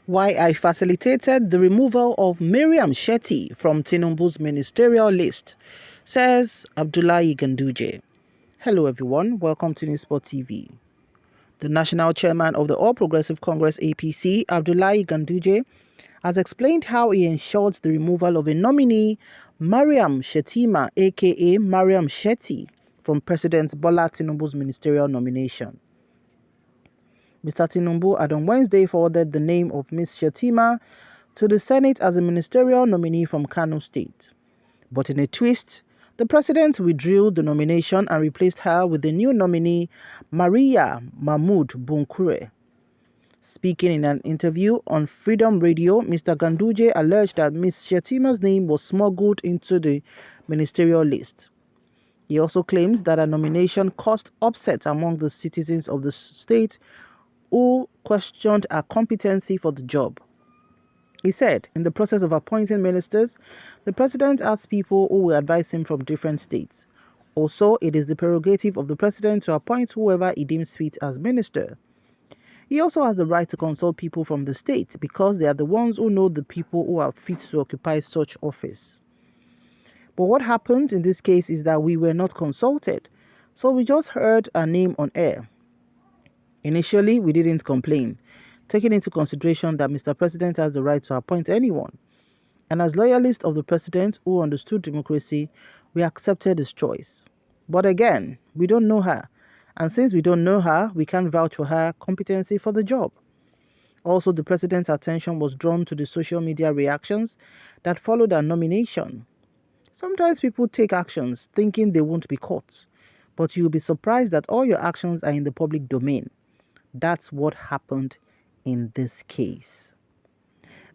Why I facilitated the removal of Maryam Shetty from Tinubu's ministerial list, says List-Ganduje. Hello everyone, welcome to newsspottv. The national chairman of the All Progressive Congress APC, List-Ganduje, has explained how he ensured the removal of a nominee, Maryam Shetty'S aka Maryam Shetty, from President Bola Tinubu's ministerial nomination. Mr. Tinubu had on Wednesday forwarded the name of Ms. Shetty'S to the Senate as a ministerial nominee from Kano State. But in a twist, the president withdrew the nomination and replaced her with the new nominee, Maryam Bunkure. Speaking in an interview on Freedom Radio, Mr. Ganduje alleged that Ms. Shetty'S name was smuggled into the ministerial list. He also claims that her nomination caused upset among the citizens of the state who questioned her competency for the job. He said, in the process of appointing ministers, the president asked people who will advise him from different states. Also, it is the prerogative of the president to appoint whoever he deems fit as minister. He also has the right to consult people from the state because they are the ones who know the people who are fit to occupy such office. But what happened in this case is that we were not consulted, so we just heard our name on air. Initially, we didn't complain, taking into consideration that Mr. President has the right to appoint anyone. And as loyalists of the president who understood democracy, we accepted his choice. But again, we don't know her. And since we don't know her, we can't vouch for her competency for the job. Also, the president's attention was drawn to the social media reactions that followed our nomination. Sometimes people take actions thinking they won't be caught, but you'll be surprised that all your actions are in the public domain. That's what happened in this case.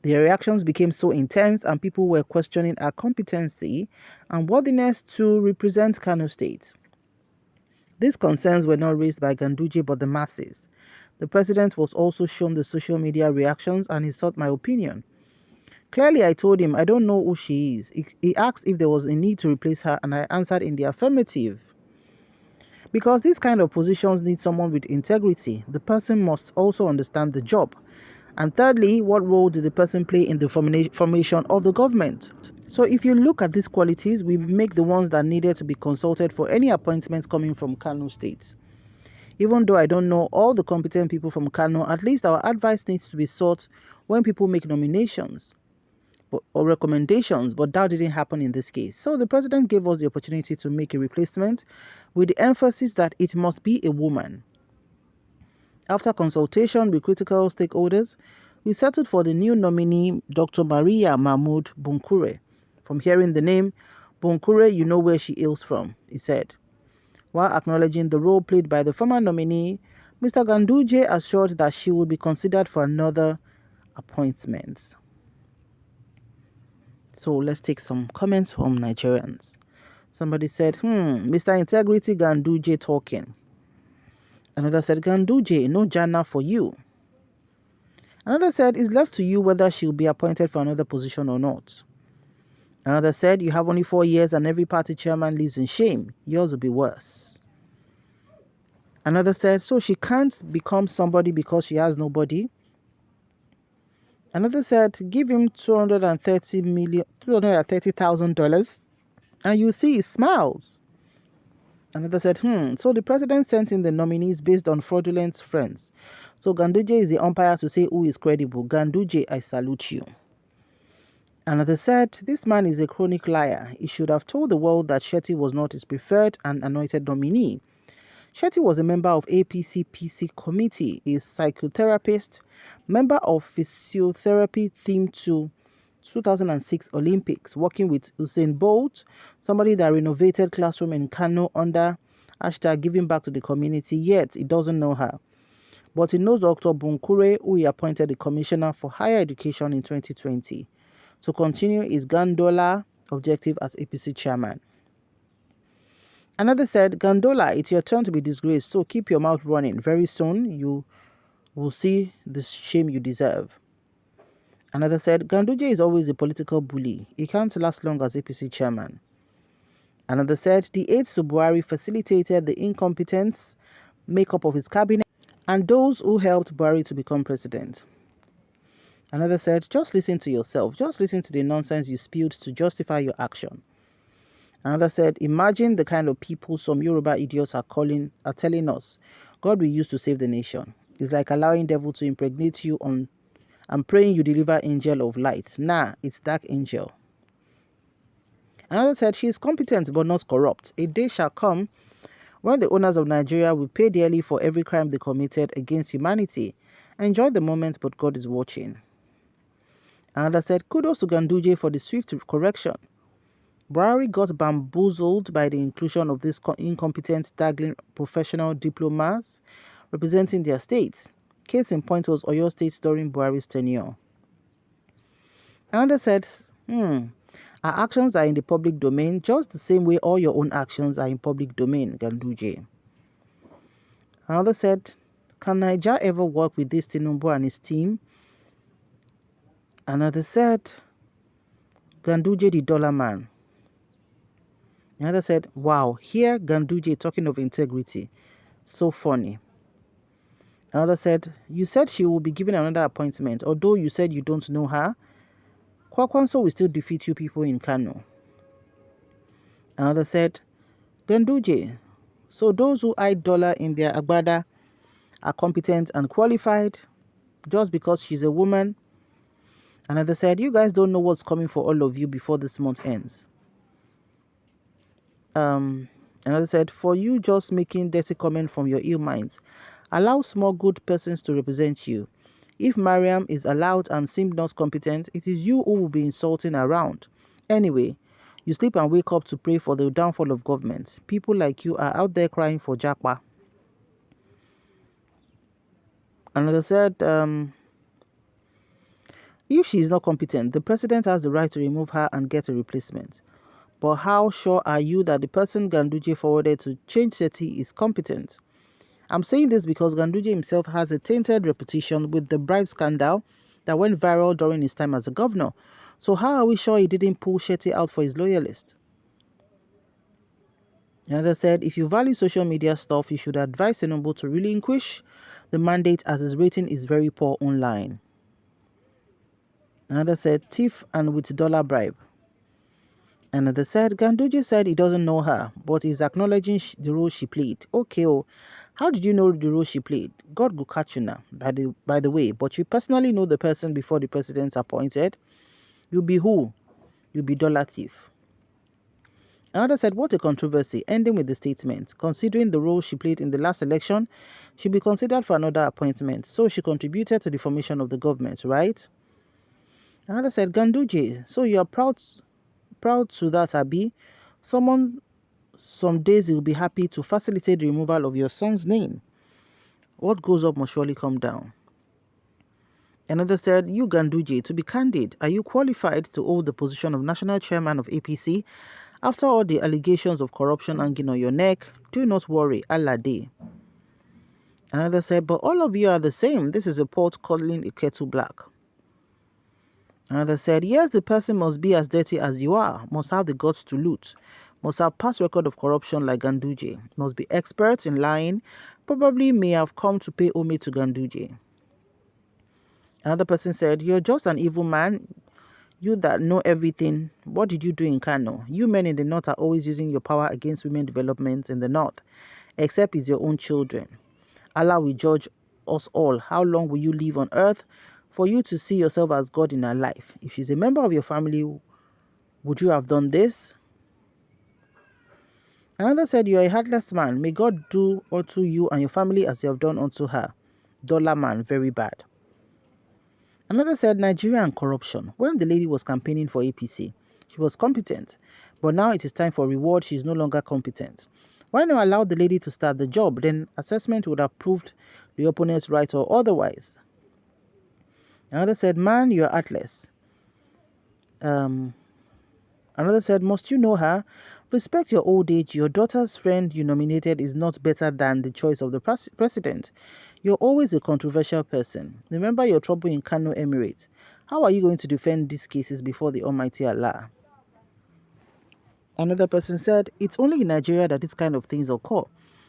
The reactions became so intense and people were questioning our competency and worthiness to represent Kano State. These concerns were not raised by Ganduje but the masses. The president was also shown the social media reactions and he sought my opinion. Clearly, I told him I don't know who she is. He asked if there was a need to replace her and I answered in the affirmative. Because these kind of positions need someone with integrity, the person must also understand the job. And thirdly, what role did the person play in the formation of the government? So if you look at these qualities, we make the ones that needed to be consulted for any appointments coming from Kano State. Even though I don't know all the competent people from Kano, at least our advice needs to be sought when people make nominations or recommendations, but that didn't happen in this case. So the president gave us the opportunity to make a replacement with the emphasis that it must be a woman. After consultation with critical stakeholders, we settled for the new nominee, Dr. Maryam Bunkure. From hearing the name, Bunkure, you know where she hails from, he said. While acknowledging the role played by the former nominee, Mr. Ganduje assured that she would be considered for another appointment. So let's take some comments from Nigerians. Somebody said, Mr. Integrity Ganduje talking. Another said, Ganduje, no Jana for you. Another said, it's left to you whether she'll be appointed for another position or not. Another said, you have only 4 years and every party chairman lives in shame. Yours will be worse. Another said, so she can't become somebody because she has nobody. Another said, give him $230,000 and you see he smiles. Another said, so the president sent in the nominees based on fraudulent friends. So Ganduje is the umpire to say who is credible. Ganduje, I salute you. Another said, this man is a chronic liar. He should have told the world that Shetty was not his preferred and anointed nominee. Shetty was a member of APC PC committee, a psychotherapist, member of physiotherapy themed to 2006 Olympics, working with Usain Bolt, somebody that renovated classroom in Kano under #giving back to the community, yet he doesn't know her. But he knows Dr. Bunkure, who he appointed the Commissioner for Higher Education in 2020, to continue his Gandola objective as APC chairman. Another said, Gandola, it's your turn to be disgraced, so keep your mouth running. Very soon, you will see the shame you deserve. Another said, Ganduje is always a political bully. He can't last long as APC chairman. Another said, the aides to Buhari facilitated the incompetence makeup of his cabinet and those who helped Buhari to become president. Another said, just listen to yourself. Just listen to the nonsense you spewed to justify your action. Another said, imagine the kind of people some Yoruba idiots are telling us God will use to save the nation. It's like allowing devil to impregnate you and praying you deliver angel of light. Nah, it's dark angel. Another said, she is competent but not corrupt. A day shall come when the owners of Nigeria will pay dearly for every crime they committed against humanity. Enjoy the moment, but God is watching. Another said, kudos to Ganduje for the swift correction. Buhari got bamboozled by the inclusion of these incompetent, dazzling professional diplomas representing their states. Case in point was Oyo State during Buhari's tenure. Another said, our actions are in the public domain just the same way all your own actions are in public domain, Ganduje. Another said, can Niger ever work with this Tinubu and his team? Another said, Ganduje the dollar man. Another said, wow, here Ganduje talking of integrity. So funny. Another said, you said she will be given another appointment, although you said you don't know her. Kwakwanso will still defeat you people in Kano. Another said, Ganduje, so those who hide dollar in their agbada are competent and qualified just because she's a woman. Another said, you guys don't know what's coming for all of you before this month ends. Another said, for you just making dirty comment from your ill minds, allow small good persons to represent you. If Maryam is allowed and seemed not competent, it is you who will be insulting around. Anyway, you sleep and wake up to pray for the downfall of government. People like you are out there crying for Japa. Another said, if she is not competent, the president has the right to remove her and get a replacement. But how sure are you that the person Ganduje forwarded to change Shetty is competent? I'm saying this because Ganduje himself has a tainted reputation with the bribe scandal that went viral during his time as a governor. So how are we sure he didn't pull Shetty out for his loyalist? Another said, if you value social media stuff, you should advise Tinubu to relinquish the mandate as his rating is very poor online. Another said, thief and with dollar bribe. Another said, Ganduje said he doesn't know her, but is acknowledging the role she played. Okay, how did you know the role she played? God will catch you now, by the way, but you personally know the person before the president's appointed. You'll be who? You'll be dollar thief. Another said, what a controversy, ending with the statement. Considering the role she played in the last election, she'll be considered for another appointment, so she contributed to the formation of the government, right? Another said, Ganduje, so you're proud to that, Abi. Some days you'll be happy to facilitate the removal of your son's name. What goes up must surely come down. Another said, you Ganduje, to be candid, are you qualified to hold the position of national chairman of APC? After all the allegations of corruption hanging on your neck, do not worry, Allah day. Another said, but all of you are the same. This is a pot calling a kettle black. Another said, yes, the person must be as dirty as you are, must have the guts to loot, must have past record of corruption like Ganduje, must be experts in lying, probably may have come to pay homage to Ganduje. Another person said, you're just an evil man, you that know everything. What did you do in Kano? You men in the north are always using your power against women development in the north, except it's your own children. Allah will judge us all. How long will you live on earth for you to see yourself as God in her life? If she's a member of your family, would you have done this? Another said, you are a heartless man. May God do unto you and your family as you have done unto her. Dollar man, very bad. Another said, Nigeria and corruption. When the lady was campaigning for APC, she was competent. But now it is time for reward. She is no longer competent. Why not allow the lady to start the job? Then assessment would have proved the opponent's right or otherwise. Another said, man, you're heartless. Another said, must you know her? Respect your old age. Your daughter's friend you nominated is not better than the choice of the president. You're always a controversial person. Remember your trouble in Kano Emirate. How are you going to defend these cases before the Almighty Allah? Another person said, it's only in Nigeria that these kind of things occur.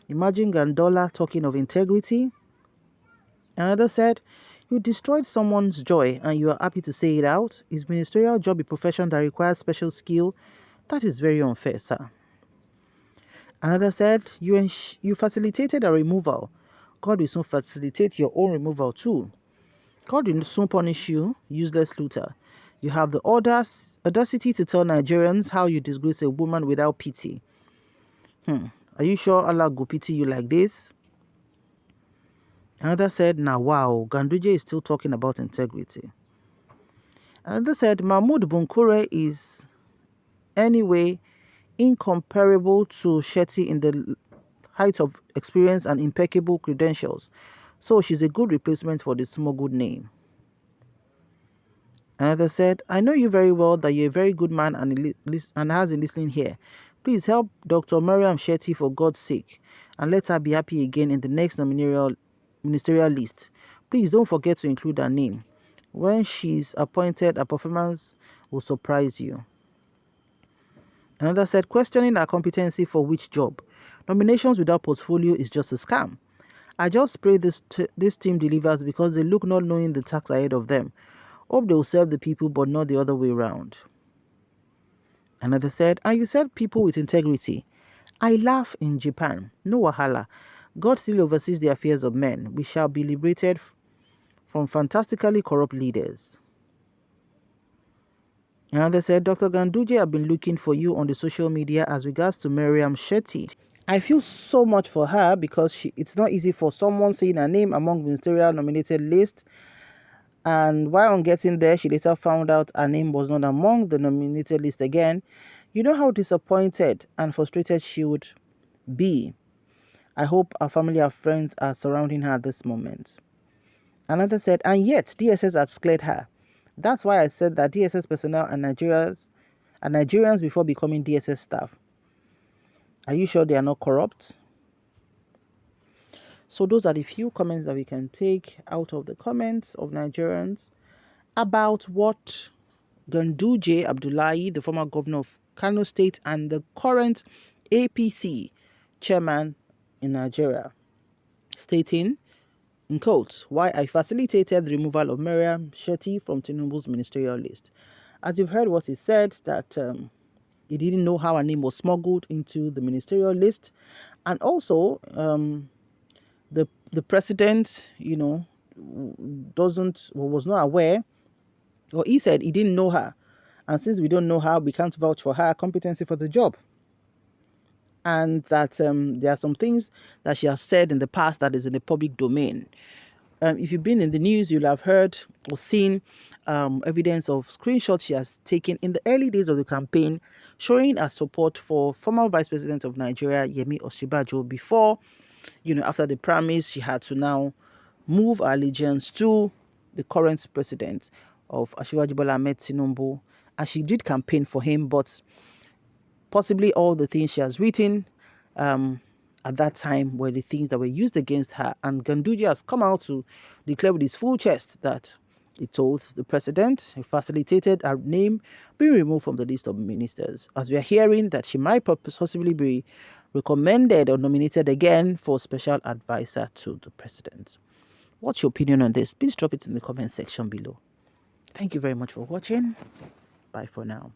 Imagine Gandola talking of integrity. Another said, You destroyed someone's joy and you are happy to say it out. Is ministerial job a profession that requires special skill? That is very unfair, sir. Another said, you facilitated a removal. God will soon facilitate your own removal too. God will soon punish you, useless looter. You have the audacity to tell Nigerians how you disgrace a woman without pity. Are you sure Allah go pity you like this? Another said, now wow, Ganduje is still talking about integrity. Another said, Mahmoud Bunkure is anyway incomparable to Shetty in the height of experience and impeccable credentials. So she's a good replacement for the smuggled name. Another said, I know you very well that you're a very good man and has a listening here. Please help Dr. Maryam Shetty for God's sake and let her be happy again in the next ministerial list. Please don't forget to include her name. When she's appointed, her performance will surprise you. Another said, questioning her competency for which job? Nominations without portfolio is just a scam. I just pray this team delivers because they look not knowing the task ahead of them. Hope they will serve the people but not the other way around. Another said, and you said people with integrity. I laugh in Japan. No wahala. God still oversees the affairs of men. We shall be liberated from fantastically corrupt leaders. Another said, Dr. Ganduje have been looking for you on the social media as regards to Maryam Shetty. I feel so much for her because it's not easy for someone seeing her name among ministerial nominated list. And while on getting there, she later found out her name was not among the nominated list again. You know how disappointed and frustrated she would be. I hope her family and friends are surrounding her at this moment. Another said, and yet DSS has cleared her. That's why I said that DSS personnel are Nigerians before becoming DSS staff. Are you sure they are not corrupt? So those are the few comments that we can take out of the comments of Nigerians about what Ganduje Abdullahi, the former governor of Kano State and the current APC chairman in Nigeria, stating, in quotes, why I facilitated the removal of Maryam Shetty from Tinubu's ministerial list. As you've heard what he said, that he didn't know how her name was smuggled into the ministerial list. And also, the president, was not aware, or he said he didn't know her. And since we don't know her, we can't vouch for her competency for the job. And that there are some things that she has said in the past that is in the public domain. If you've been in the news, you'll have heard or seen evidence of screenshots she has taken in the early days of the campaign, showing her support for former Vice President of Nigeria, Yemi Osinbajo, before, after the primaries, she had to now move her allegiance to the current president of Asiwaju Bola Ahmed Tinubu, and she did campaign for him, but possibly all the things she has written at that time were the things that were used against her. And Ganduje has come out to declare with his full chest that he told the president, he facilitated her name being removed from the list of ministers, as we are hearing that she might possibly be recommended or nominated again for special advisor to the president. What's your opinion on this? Please drop it in the comment section below. Thank you very much for watching. Bye for now.